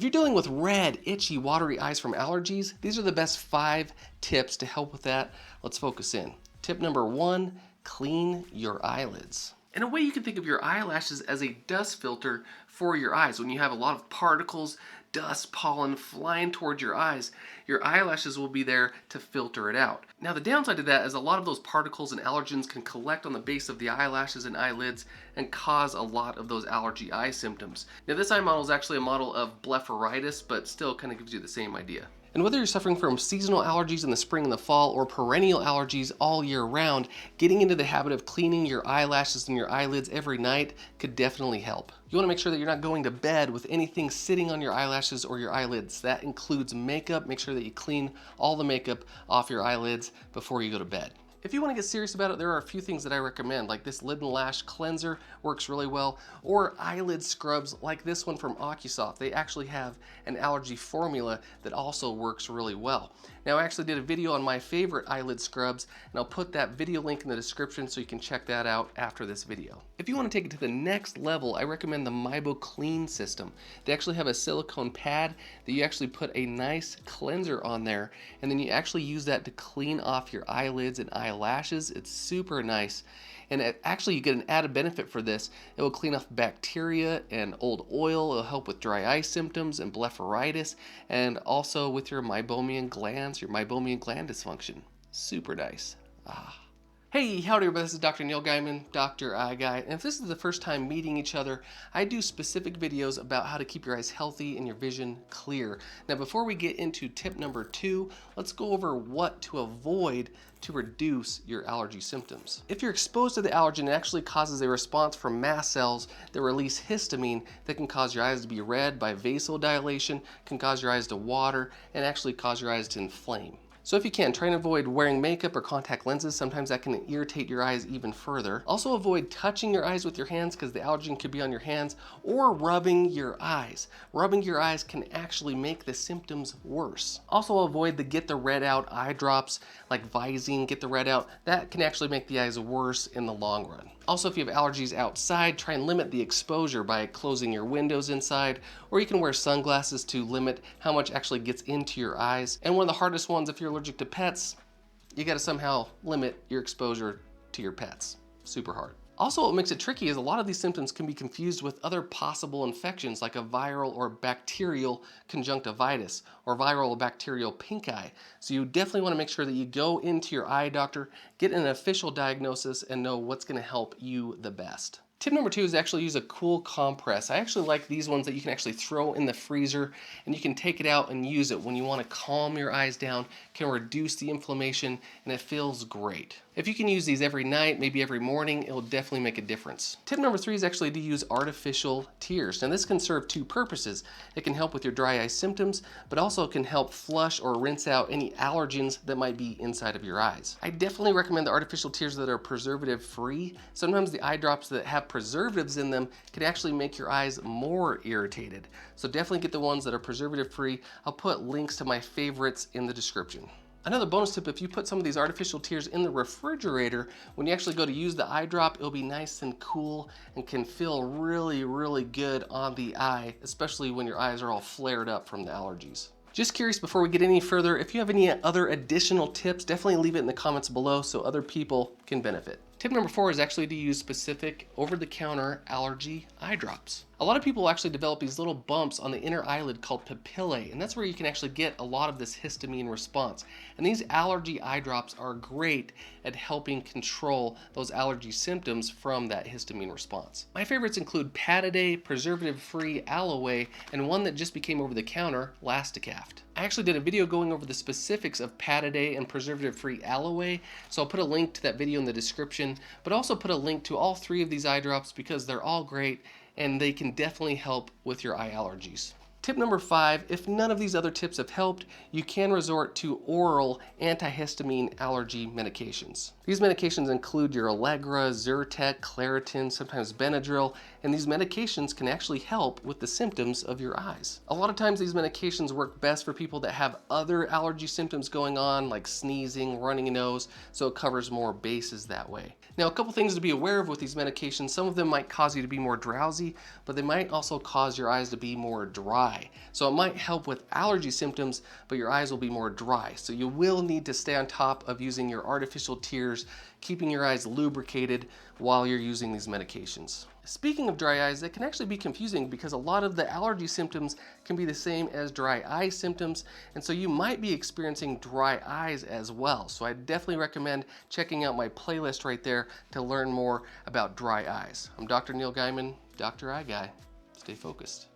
you're dealing with red, itchy, watery eyes from allergies, these are the best 5 tips to help with that. Let's focus in. Tip number 1, clean your eyelids. In a way, you can think of your eyelashes as a dust filter for your eyes. When you have a lot of particles, dust, pollen flying towards your eyes, your eyelashes will be there to filter it out. Now, the downside to that is a lot of those particles and allergens can collect on the base of the eyelashes and eyelids and cause a lot of those allergy eye symptoms. Now, this eye model is actually a model of blepharitis, but still kind of gives you the same idea. And whether you're suffering from seasonal allergies in the spring and the fall or perennial allergies all year round, getting into the habit of cleaning your eyelashes and your eyelids every night could definitely help. You want to make sure that you're not going to bed with anything sitting on your eyelashes or your eyelids. That includes makeup. Make sure that you clean all the makeup off your eyelids before you go to bed. If you want to get serious about it, there are a few things that I recommend, like this lid and lash cleanser works really well, or eyelid scrubs like this one from OcuSoft. They actually have an allergy formula that also works really well. Now, I actually did a video on my favorite eyelid scrubs, and I'll put that video link in the description so you can check that out after this video. If you want to take it to the next level, I recommend the Mibo Clean system. They actually have a silicone pad that you actually put a nice cleanser on there, and then you actually use that to clean off your eyelids and eyelashes. It's super nice. And actually, you get an added benefit for this. It will clean off bacteria and old oil. It'll help with dry eye symptoms and blepharitis, and also with your meibomian glands, your meibomian gland dysfunction. Super nice. Hey, howdy everybody, this is Dr. Neil Gaiman, Dr. Eye Guy, and if this is the first time meeting each other, I do specific videos about how to keep your eyes healthy and your vision clear. Now, before we get into tip number 2, let's go over what to avoid to reduce your allergy symptoms. If you're exposed to the allergen, it actually causes a response from mast cells that release histamine that can cause your eyes to be red by vasodilation, can cause your eyes to water, and actually cause your eyes to inflame. So if you can, try and avoid wearing makeup or contact lenses. Sometimes that can irritate your eyes even further. Also avoid touching your eyes with your hands because the allergen could be on your hands, or rubbing your eyes. Rubbing your eyes can actually make the symptoms worse. Also avoid the get the red out eye drops like Visine, get the red out. That can actually make the eyes worse in the long run. Also, if you have allergies outside, try and limit the exposure by closing your windows inside, or you can wear sunglasses to limit how much actually gets into your eyes. And one of the hardest ones, if you're allergic to pets, you gotta somehow limit your exposure to your pets. Super hard. Also, what makes it tricky is a lot of these symptoms can be confused with other possible infections like a viral or bacterial conjunctivitis or viral or bacterial pink eye. So you definitely want to make sure that you go into your eye doctor, get an official diagnosis, and know what's going to help you the best. Tip number 2 is actually use a cool compress. I actually like these ones that you can actually throw in the freezer and you can take it out and use it when you want to calm your eyes down, can reduce the inflammation, and it feels great. If you can use these every night, maybe every morning, it will definitely make a difference. Tip number 3 is actually to use artificial tears. Now this can serve 2 purposes. It can help with your dry eye symptoms, but also can help flush or rinse out any allergens that might be inside of your eyes. I definitely recommend the artificial tears that are preservative free. Sometimes the eye drops that have preservatives in them can actually make your eyes more irritated. So definitely get the ones that are preservative free. I'll put links to my favorites in the description. Another bonus tip, if you put some of these artificial tears in the refrigerator, when you actually go to use the eye drop, it'll be nice and cool and can feel really, really good on the eye, especially when your eyes are all flared up from the allergies. Just curious, before we get any further, if you have any other additional tips, definitely leave it in the comments below so other people can benefit. Tip number 4 is actually to use specific over-the-counter allergy eye drops. A lot of people actually develop these little bumps on the inner eyelid called papillae, and that's where you can actually get a lot of this histamine response. And these allergy eye drops are great at helping control those allergy symptoms from that histamine response. My favorites include Pataday, preservative-free Aloe, and one that just became over-the-counter, Lasticaft. I actually did a video going over the specifics of Pataday and preservative-free Aloe, so I'll put a link to that video in the description, but also put a link to all 3 of these eye drops because they're all great and they can definitely help with your eye allergies. Tip number 5, if none of these other tips have helped, you can resort to oral antihistamine allergy medications. These medications include your Allegra, Zyrtec, Claritin, sometimes Benadryl, and these medications can actually help with the symptoms of your eyes. A lot of times these medications work best for people that have other allergy symptoms going on, like sneezing, running a nose, so it covers more bases that way. Now, a couple things to be aware of with these medications: some of them might cause you to be more drowsy, but they might also cause your eyes to be more dry. So it might help with allergy symptoms, but your eyes will be more dry. So you will need to stay on top of using your artificial tears, keeping your eyes lubricated while you're using these medications. Speaking of dry eyes, that can actually be confusing because a lot of the allergy symptoms can be the same as dry eye symptoms, and so you might be experiencing dry eyes as well. So I definitely recommend checking out my playlist right there to learn more about dry eyes. I'm Dr. Neil Gaiman, Dr. Eye Guy. Stay focused.